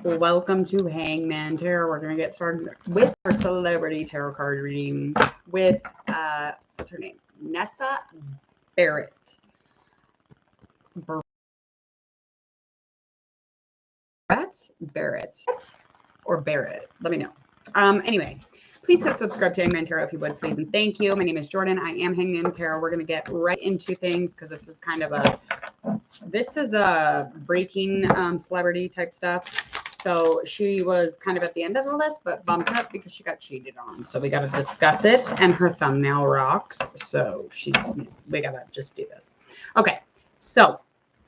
Welcome to Hangman Tarot. We're going to get started with our celebrity tarot card reading with, what's her name? Nessa Barrett. Barrett. Or Barrett. Let me know. Anyway, please hit subscribe to Hangman Tarot if you would, please. And thank you. My name is Jordan. I am Hangman Tarot. We're going to get right into things because this is kind of a breaking celebrity type stuff. So she was kind of at the end of the list, but bumped up because she got cheated on. So we got to discuss it, and her thumbnail rocks. So we got to just do this. Okay, so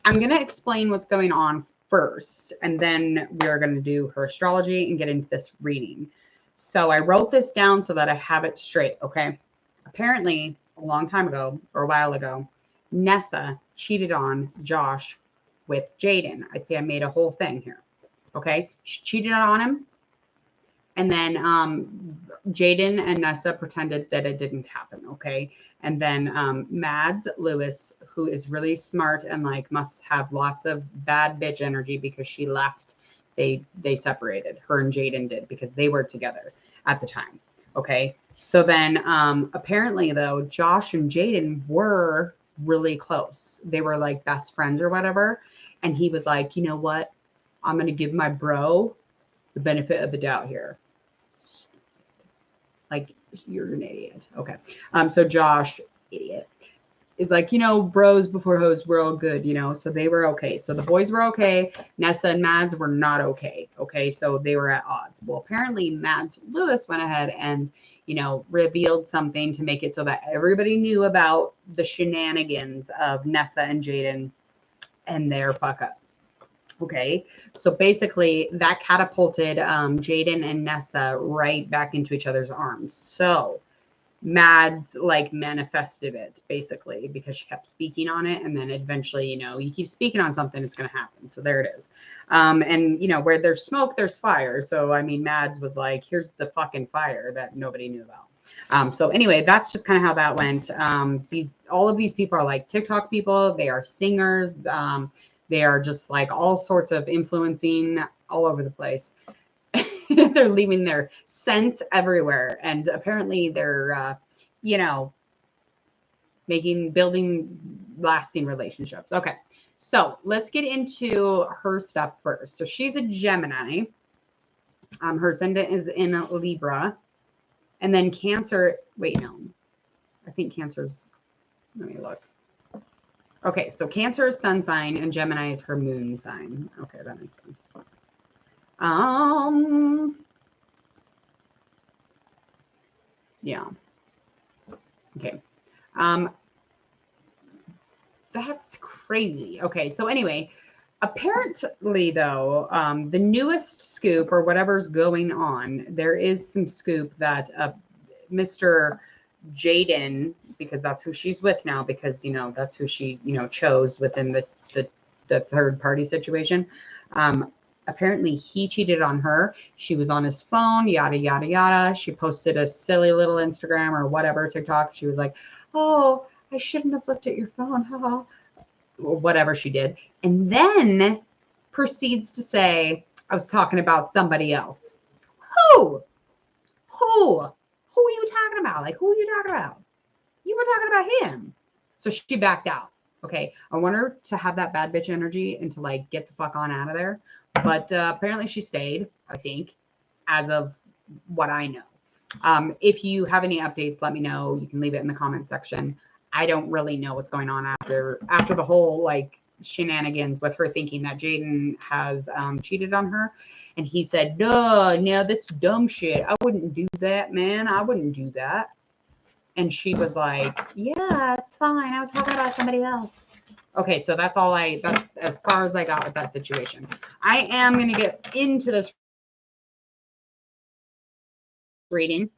I'm going to explain what's going on first, and then we're going to do her astrology and get into this reading. So I wrote this down so that I have it straight, okay? Apparently, a long time ago, or a while ago, Nessa cheated on Josh with Jaden. I see I made a whole thing here. Okay, she cheated on him, and then Jaden and Nessa pretended that it didn't happen. Okay, and then Mads Lewis, who is really smart and like must have lots of bad bitch energy because she left. They separated. Her and Jaden did because they were together at the time. Okay, so then apparently though, Josh and Jaden were really close. They were like best friends or whatever, and he was like, you know what? I'm going to give my bro the benefit of the doubt here. Like, you're an idiot. Okay. So Josh, idiot, is like, bros before hoes, we're all good, so they were okay. So the boys were okay. Nessa and Mads were not okay. Okay. So they were at odds. Well, apparently Mads Lewis went ahead and, revealed something to make it so that everybody knew about the shenanigans of Nessa and Jaden and their fuck up. Okay, so basically that catapulted Jaden and Nessa right back into each other's arms. So Mads like manifested it basically because she kept speaking on it, and then eventually, you keep speaking on something, it's going to happen. So there it is. And where there's smoke, there's fire. So I mean, Mads was like, "Here's the fucking fire that nobody knew about." So anyway, that's just kind of how that went. All of these people are like TikTok people. They are singers. They are just like all sorts of influencing all over the place. They're leaving their scent everywhere. And apparently they're, building lasting relationships. Okay. So let's get into her stuff first. So she's a Gemini. Her ascendant is in Libra. And then Cancer. Wait, no. I think Cancer's. Let me look. Okay, so Cancer is sun sign and Gemini is her moon sign. Okay, that makes sense. Yeah. Okay. That's crazy. Okay, so anyway, apparently though, the newest scoop or whatever's going on, there is some scoop that Mr. Jaden, because that's who she's with now, because that's who she chose within the third party situation. Apparently he cheated on her. She was on his phone, yada yada yada. She posted a silly little Instagram or whatever TikTok. She was like, "Oh, I shouldn't have looked at your phone," haha, or whatever she did, and then proceeds to say, "I was talking about somebody else." Who? Who are you talking about? Like, who are you talking about? You were talking about him. So she backed out. Okay. I want her to have that bad bitch energy and to like get the fuck on out of there. But apparently she stayed, I think, as of what I know. If you have any updates, let me know. You can leave it in the comment section. I don't really know what's going on after the whole like shenanigans with her thinking that Jaden has cheated on her. And he said, no, that's dumb shit. I wouldn't do that, man. I wouldn't do that. And she was like, yeah, it's fine. I was talking about somebody else. Okay, so that's as far as I got with that situation. I am going to get into this reading.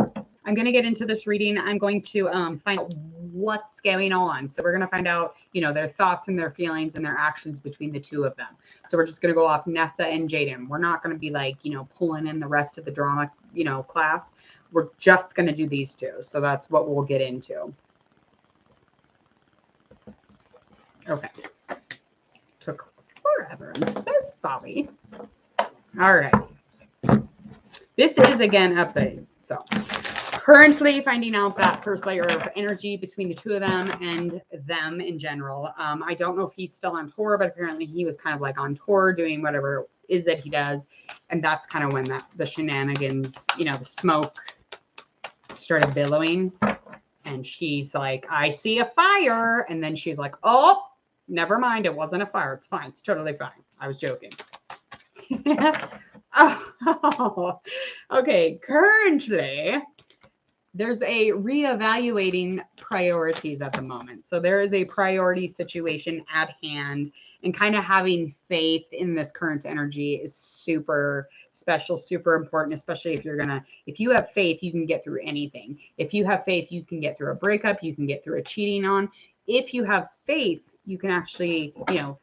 I'm going to get into this reading. I'm going to find out what's going on. So we're going to find out, their thoughts and their feelings and their actions between the two of them. So we're just going to go off Nessa and Jaden. We're not going to be like, pulling in the rest of the drama, class. We're just going to do these two. So that's what we'll get into. Okay. Took forever. I'm so sorry. All right. This is again update. So currently finding out that first layer of energy between the two of them and them in general. I don't know if he's still on tour, but apparently he was kind of like on tour doing whatever it is that he does. And that's kind of when the shenanigans, the smoke started billowing. And she's like, I see a fire. And then she's like, oh, never mind. It wasn't a fire. It's fine. It's totally fine. I was joking. Oh, okay. Currently, there's a reevaluating priorities at the moment. So there is a priority situation at hand, and kind of having faith in this current energy is super special, super important, especially if you have faith, you can get through anything. If you have faith, you can get through a breakup, you can get through a cheating on. If you have faith, you can actually,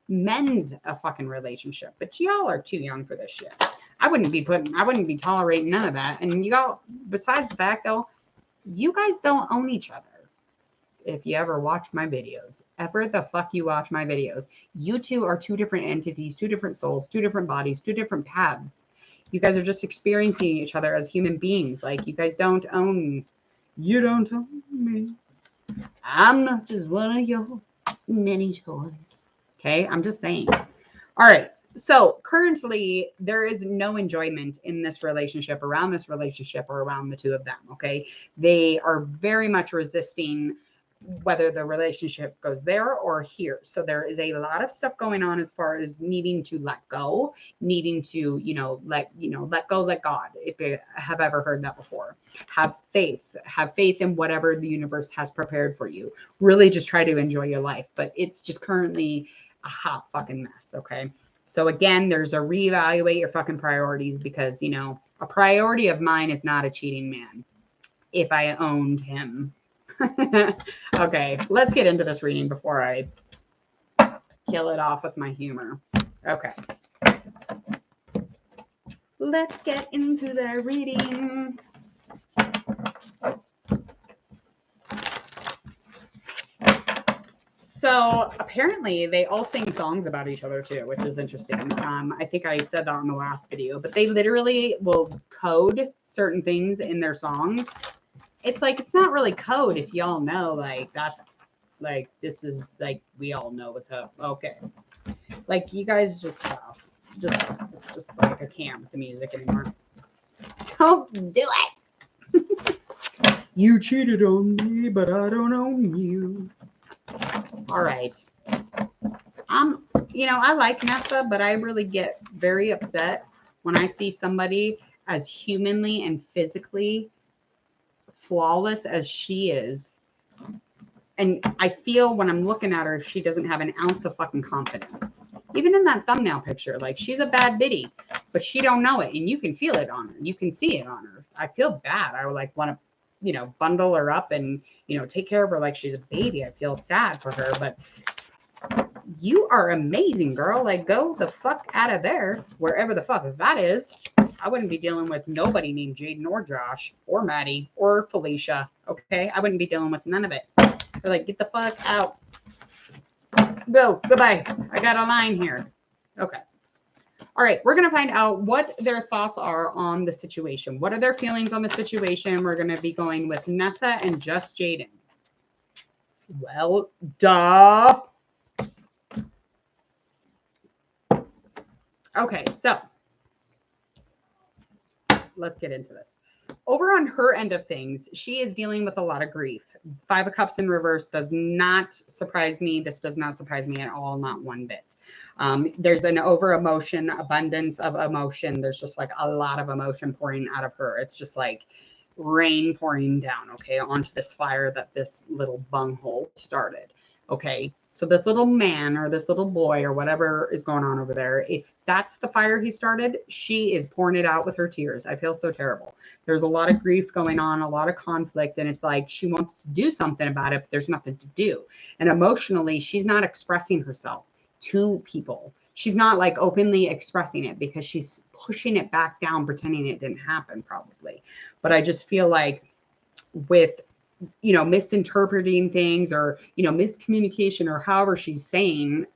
mend a fucking relationship. But y'all are too young for this shit. I wouldn't be tolerating none of that. And y'all, besides the fact though, you guys don't own each other. If you ever watch my videos, ever the fuck you watch my videos, you two are two different entities, two different souls, two different bodies, two different paths. You guys are just experiencing each other as human beings. Like, you guys don't own me. I'm not just one of your many toys. Okay, I'm just saying. All right. So currently there is no enjoyment in this relationship, around this relationship, or around the two of them. Okay. They are very much resisting whether the relationship goes there or here. So there is a lot of stuff going on as far as needing to let go, needing to, let go, let God. If you have ever heard that before, have faith in whatever the universe has prepared for you. Really just try to enjoy your life, but it's just currently a hot fucking mess. Okay. So again, there's a reevaluate your fucking priorities, because, a priority of mine is not a cheating man. If I owned him. Okay, let's get into this reading before I kill it off with my humor. Okay. Let's get into the reading. So apparently they all sing songs about each other too, which is interesting. I think I said that on the last video, but they literally will code certain things in their songs. It's like, it's not really code if y'all know, like, that's like, this is like, we all know what's up. Okay. Like, you guys it's just like, I can't with the music anymore. Don't do it. You cheated on me, but I don't own you. All right. I like Nessa, but I really get very upset when I see somebody as humanly and physically flawless as she is. And I feel when I'm looking at her, she doesn't have an ounce of fucking confidence. Even in that thumbnail picture, like, she's a bad biddy, but she don't know it. And you can feel it on her. You can see it on her. I feel bad. I would like want to, bundle her up and, take care of her like she's a baby. I feel sad for her, but you are amazing, girl. Like, go the fuck out of there, wherever the fuck that is. I wouldn't be dealing with nobody named Jaden or Josh or Maddie or Felicia. Okay. I wouldn't be dealing with none of it. They're like, get the fuck out. Go. Goodbye. I got a line here. Okay. All right. We're going to find out what their thoughts are on the situation. What are their feelings on the situation? We're going to be going with Nessa and just Jaden. Well, duh. Okay. So let's get into this. Over on her end of things, she is dealing with a lot of grief. 5 of Cups in reverse does not surprise me. This does not surprise me at all, not one bit. There's an over emotion, abundance of emotion. There's just like a lot of emotion pouring out of her. It's just like rain pouring down, okay, onto this fire that this little bunghole started. Okay, so this little man or this little boy or whatever is going on over there, if that's the fire he started, she is pouring it out with her tears. I feel so terrible. There's a lot of grief going on, a lot of conflict, and it's like she wants to do something about it, but there's nothing to do. And emotionally, she's not expressing herself to people. She's not like openly expressing it because she's pushing it back down, pretending it didn't happen probably. But I just feel like with misinterpreting things or, miscommunication or however she's saying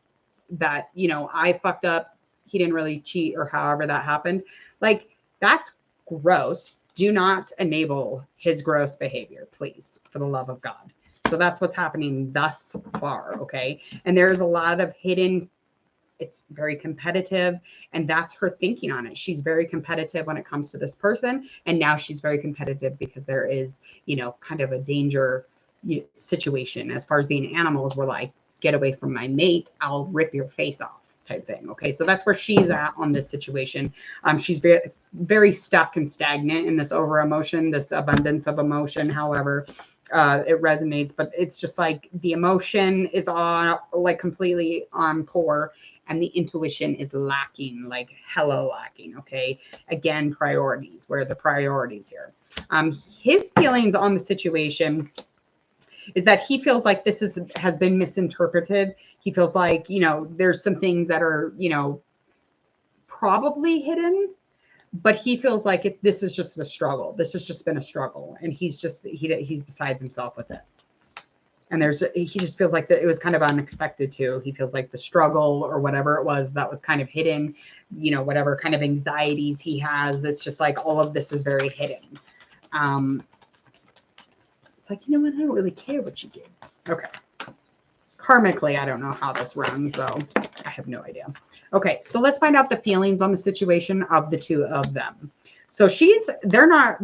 that, I fucked up, he didn't really cheat or however that happened. Like, that's gross. Do not enable his gross behavior, please, for the love of God. So that's what's happening thus far, okay? And there's a lot of hidden, it's very competitive, and that's her thinking on it. She's very competitive when it comes to this person, and now she's very competitive because there is, you know, kind of a danger situation. As far as being animals, we're like, get away from my mate, I'll rip your face off type thing. Okay, so that's where she's at on this situation. She's very stuck and stagnant in this over emotion, this abundance of emotion. However, it resonates, but it's just like the emotion is on, like, completely on poor, and the intuition is lacking, like hella lacking. Okay, again, priorities. Where are the priorities here? His feelings on the situation is that he feels like this has been misinterpreted. He feels like, you know, there's some things that are, you know, probably hidden, but he feels like this is just a struggle. This has just been a struggle, and he's besides himself with it. And he just feels like it was kind of unexpected too. He feels like the struggle or whatever it was that was kind of hidden, you know, whatever kind of anxieties he has, it's just like all of this is very hidden. It's like, you know what? I don't really care what you did. Okay. Karmically, I don't know how this runs, though. I have no idea. Okay, so let's find out the feelings on the situation of the two of them. So they're not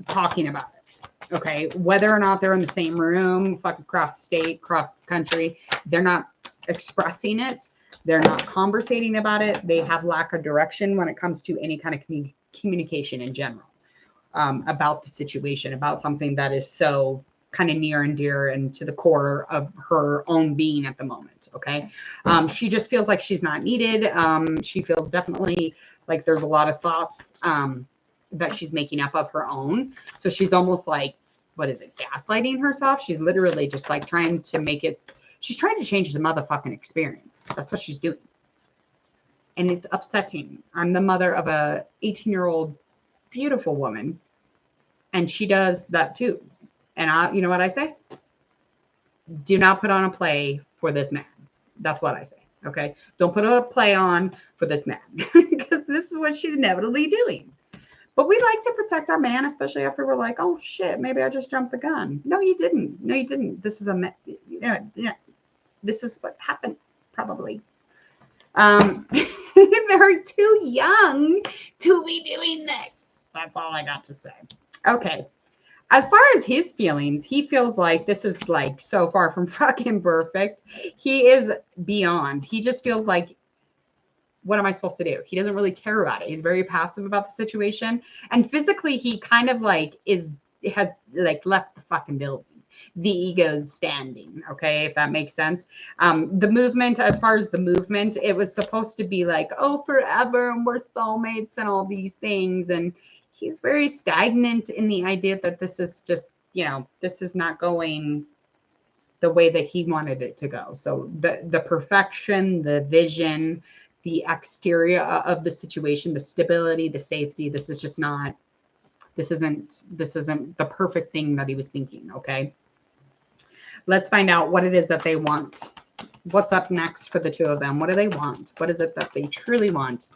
talking about it. Okay, whether or not they're in the same room, fucking across state, cross country, they're not expressing it. They're not conversating about it. They have lack of direction when it comes to any kind of communication in general, about the situation, about something that is so kind of near and dear and to the core of her own being at the moment. Okay. She just feels like she's not needed. She feels definitely like there's a lot of thoughts that she's making up of her own. So she's almost like, what is it, gaslighting herself? She's literally just like trying to she's trying to change the motherfucking experience. That's what she's doing. And it's upsetting. I'm the mother of a 18-year-old beautiful woman, and she does that too. And you know what I say? Do not put on a play for this man. That's what I say. Okay. Don't put a play on for this man, because this is what she's inevitably doing. But we like to protect our man, especially after we're like, oh shit, maybe I just jumped the gun. No, you didn't. No, you didn't. This is this is what happened, probably. They're too young to be doing this. That's all I got to say. Okay. As far as his feelings, he feels like this is like so far from fucking perfect. He is beyond. He just feels like, what am I supposed to do? He doesn't really care about it. He's very passive about the situation. And physically, he kind of like has like left the fucking building. The ego's standing. Okay, if that makes sense. The movement, as far as the movement, it was supposed to be like, oh, forever, and we're soulmates and all these things. And he's very stagnant in the idea that this is just, you know, this is not going the way that he wanted it to go. So the perfection, the vision, the exterior of the situation, the stability, the safety, this isn't the perfect thing that he was thinking. Okay. Let's find out what it is that they want. What's up next for the two of them? What do they want? What is it that they truly want?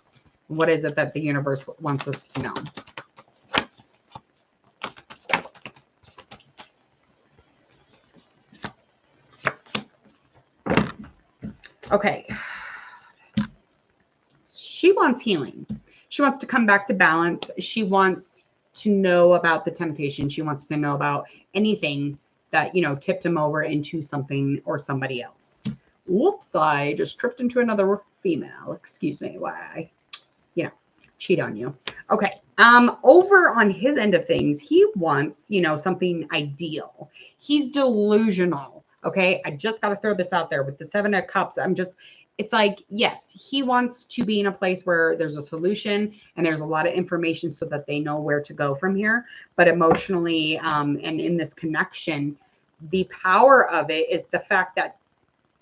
What is it that the universe wants us to know? Okay. She wants healing. She wants to come back to balance. She wants to know about the temptation. She wants to know about anything that, you know, tipped him over into something or somebody else. Whoops, I just tripped into another female. Excuse me, why I, you know, cheat on you. Okay. Over on his end of things, he wants, you know, something ideal. He's delusional. Okay. I just got to throw this out there with the 7 of Cups. It's like, yes, he wants to be in a place where there's a solution and there's a lot of information so that they know where to go from here. But emotionally, and in this connection, the power of it is the fact that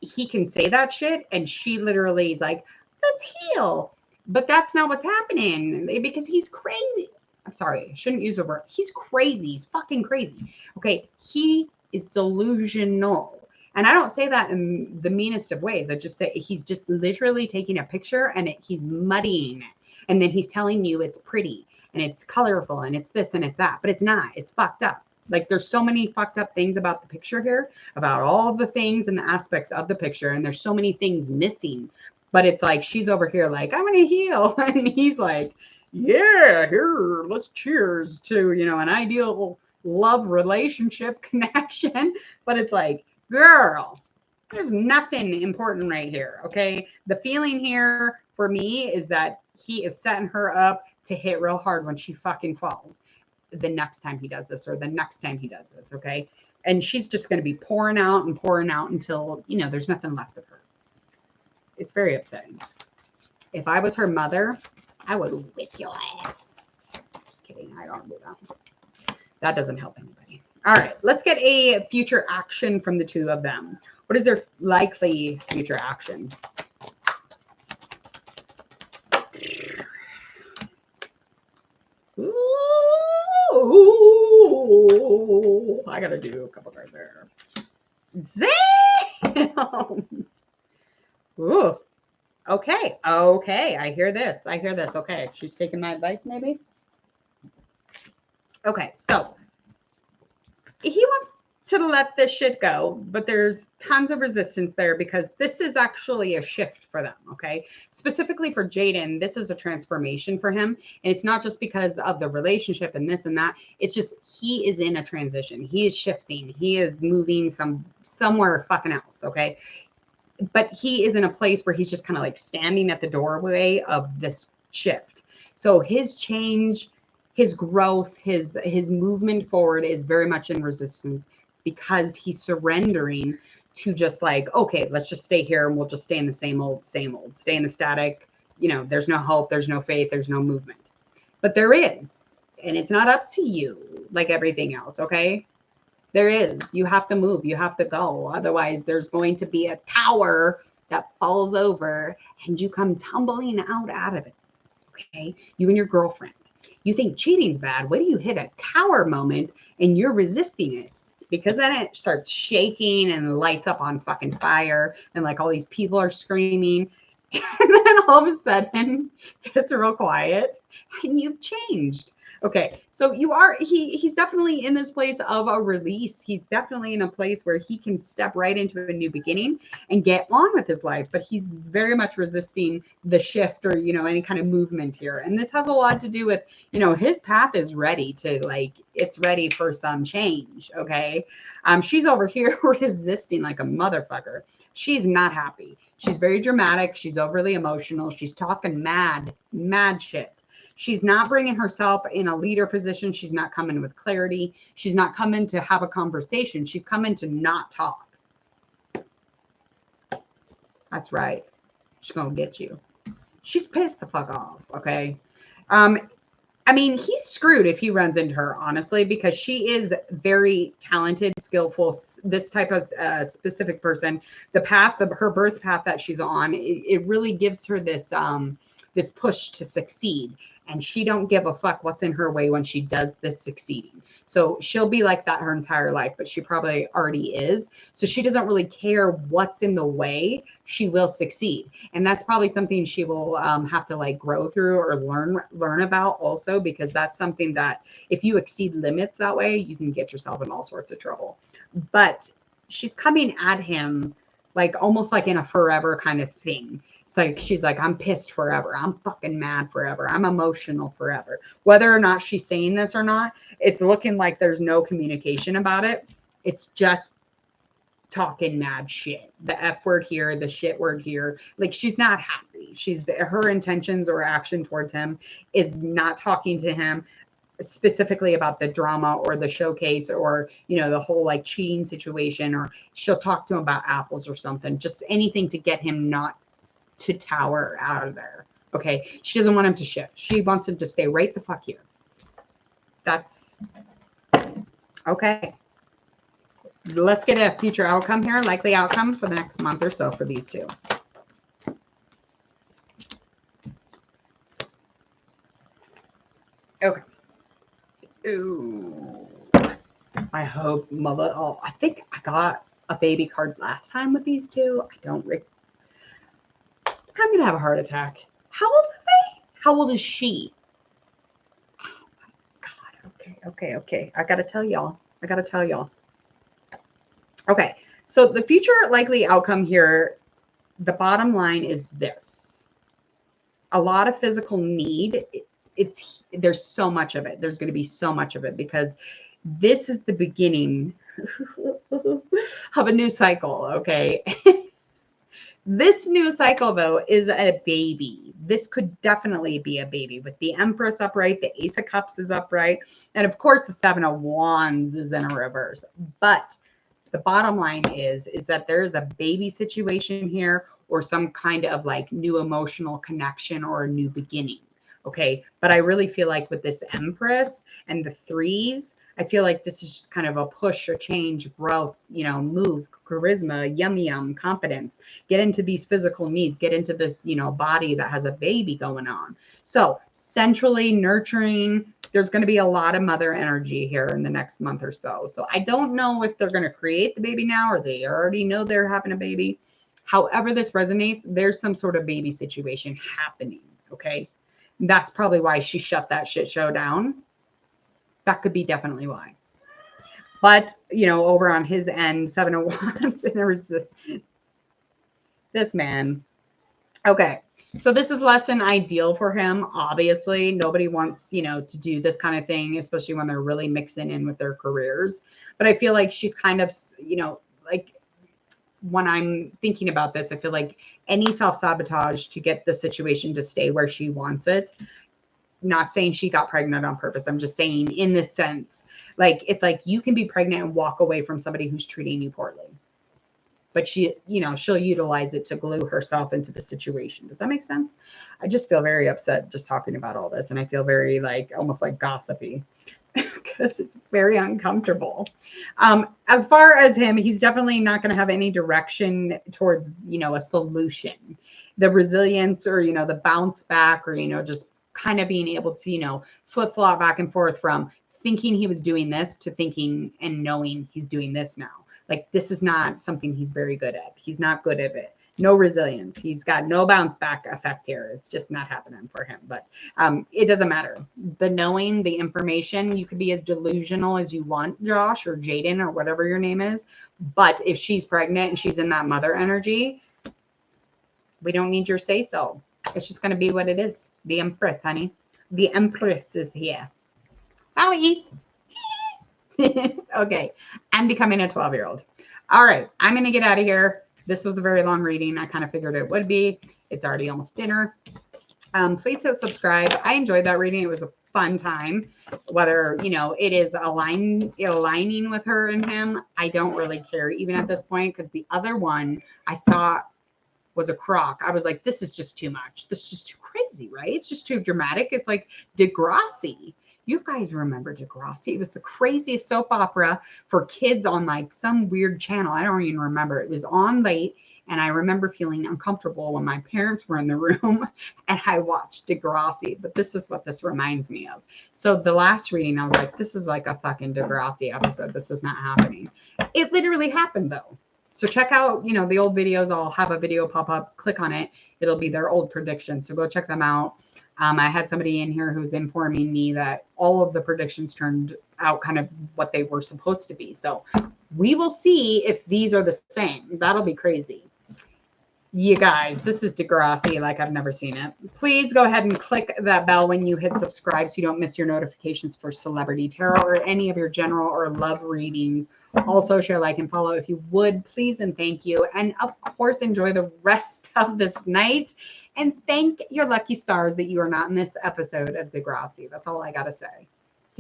he can say that shit and she literally is like, let's heal. But that's not what's happening, because he's crazy. I'm sorry, I shouldn't use the word. He's crazy. He's fucking crazy. Okay. He is delusional. And I don't say that in the meanest of ways. I just say he's just literally taking a picture and he's muddying it. And then he's telling you it's pretty and it's colorful and it's this and it's that, but it's not. It's fucked up. Like there's so many fucked up things about the picture here, about all of the things and the aspects of the picture. And there's so many things missing, but it's like, she's over here like, I'm going to heal. And he's like, yeah, here, let's cheers to, you know, an ideal love relationship connection. But it's like, girl, there's nothing important right here. Okay. The feeling here for me is that he is setting her up to hit real hard when she fucking falls the next time he does this or the next time he does this. Okay. And she's just going to be pouring out until, you know, there's nothing left of her. It's very upsetting. If I was her mother, I would whip your ass. Just kidding. I don't do that. That doesn't help anybody. All right. Let's get a future action from the two of them. What is their likely future action? Ooh, I got to do a couple cards there. Damn. Ooh. Okay. Okay. I hear this. Okay. She's taking my advice, maybe. Okay. So he wants to let this shit go, but there's tons of resistance there because this is actually a shift for them. Okay. Specifically for Jaden, this is a transformation for him. And it's not just because of the relationship and this and that. It's just, he is in a transition. He is shifting. He is moving somewhere fucking else. Okay. But he is in a place where he's just kind of like standing at the doorway of this shift. So his change, his growth, his movement forward is very much in resistance because he's surrendering to just like, okay, let's just stay here and we'll just stay in the same old, stay in the static. You know, there's no hope, there's no faith, there's no movement. But there is, and it's not up to you like everything else, okay? There is. You have to move. You have to go. Otherwise, there's going to be a tower that falls over and you come tumbling out of it. Okay? You and your girlfriend. You think cheating's bad. Wait till you hit a tower moment and you're resisting it. Because then it starts shaking and lights up on fucking fire. And like all these people are screaming. And then all of a sudden it gets real quiet and you've changed. Okay, so he's definitely in this place of a release. He's definitely in a place where he can step right into a new beginning and get on with his life, but he's very much resisting the shift or, you know, any kind of movement here. And this has a lot to do with, you know, his path is ready to like, it's ready for some change. Okay. She's over here resisting like a motherfucker. She's not happy. She's very dramatic. She's overly emotional. She's talking mad shit. She's not bringing herself in a leader position. She's not coming with clarity. She's not coming to have a conversation. She's coming to not talk. That's right. She's going to get you. She's pissed the fuck off, okay? I mean, he's screwed if he runs into her, honestly, because she is very talented, skillful, this type of specific person. The path, her birth path that she's on, it really gives her this this push to succeed. And she don't give a fuck what's in her way when she does this succeeding. So she'll be like that her entire life, but she probably already is. So she doesn't really care what's in the way. She will succeed. And that's probably something she will have to like grow through or learn about also, because that's something that if you exceed limits that way, you can get yourself in all sorts of trouble. But she's coming at him like almost like in a forever kind of thing. It's like, she's like, I'm pissed forever. I'm fucking mad forever. I'm emotional forever. Whether or not she's saying this or not, it's looking like there's no communication about it. It's just talking mad shit. The F word here, the shit word here. Like, she's not happy. Her intentions or action towards him is not talking to him specifically about the drama or the showcase or, you know, the whole like cheating situation, or she'll talk to him about apples or something, just anything to get him not to tower out of there. Okay. She doesn't want him to shift. She wants him to stay right the fuck here. That's okay. Let's get a future outcome here, likely outcome for the next month or so for these two. Okay. Ooh. I hope mother. Oh, I think I got a baby card last time with these two. I don't. I'm gonna have a heart attack. How old are they? How old is she? Oh my God. Okay. I gotta tell y'all. Okay. So the future likely outcome here, the bottom line is this: a lot of physical need. There's so much of it. There's going to be so much of it because this is the beginning of a new cycle. Okay. This new cycle, though, is a baby. This could definitely be a baby with the Empress upright, the Ace of Cups is upright, and of course the Seven of Wands is in a reverse. But the bottom line is that there is a baby situation here or some kind of like new emotional connection or a new beginning. Okay. But I really feel like with this Empress and the threes, I feel like this is just kind of a push, a change, growth, move, charisma, yum, confidence, get into these physical needs, get into this, body that has a baby going on. So centrally nurturing, there's going to be a lot of mother energy here in the next month or so. So I don't know if they're going to create the baby now or they already know they're having a baby. However this resonates, there's some sort of baby situation happening. Okay. That's probably why she shut that shit show down. That could be definitely why. But, over on his end, Seven of Wands, and there was this man. Okay. So this is less than ideal for him. Obviously, nobody wants, to do this kind of thing, especially when they're really mixing in with their careers. But I feel like she's kind of, like when I'm thinking about this, I feel like any self-sabotage to get the situation to stay where she wants it. Not saying she got pregnant on purpose. I'm just saying in this sense, like, it's like you can be pregnant and walk away from somebody who's treating you poorly. But she'll utilize it to glue herself into the situation. Does that make sense? I just feel very upset just talking about all this. And I feel very almost like gossipy because it's very uncomfortable. As far as him, he's definitely not going to have any direction towards, a solution. The resilience or, the bounce back or, just kind of being able to, flip-flop back and forth from thinking he was doing this to thinking and knowing he's doing this now. Like, this is not something he's very good at. He's not good at it. No resilience. He's got no bounce back effect here. It's just not happening for him. But it doesn't matter. The knowing, the information, you could be as delusional as you want, Josh or Jaden or whatever your name is. But if she's pregnant and she's in that mother energy, we don't need your say-so. It's just going to be what it is. The Empress, honey. The Empress is here. Howie. Okay. I'm becoming a 12-year-old. All right. I'm going to get out of here. This was a very long reading. I kind of figured it would be. It's already almost dinner. Please hit subscribe. I enjoyed that reading. It was a fun time. Whether, it is aligning with her and him, I don't really care even at this point because the other one I thought was a crock. I was like, this is just too much. This is just too crazy, right? It's just too dramatic. It's like Degrassi. You guys remember Degrassi? It was the craziest soap opera for kids on like some weird channel. I don't even remember. It was on late, and I remember feeling uncomfortable when my parents were in the room and I watched Degrassi. But this is what this reminds me of. So the last reading, I was like, this is like a fucking Degrassi episode. This is not happening. It literally happened though. So check out, the old videos. I'll have a video pop up. Click on it. It'll be their old predictions. So go check them out. I had somebody in here who's informing me that all of the predictions turned out kind of what they were supposed to be. So we will see if these are the same. That'll be crazy. You guys, this is Degrassi like I've never seen it. Please go ahead and click that bell when you hit subscribe so you don't miss your notifications for Celebrity Tarot or any of your general or love readings. Also, share, like, and follow if you would, please and thank you. And of course, enjoy the rest of this night. And thank your lucky stars that you are not in this episode of Degrassi. That's all I got to say.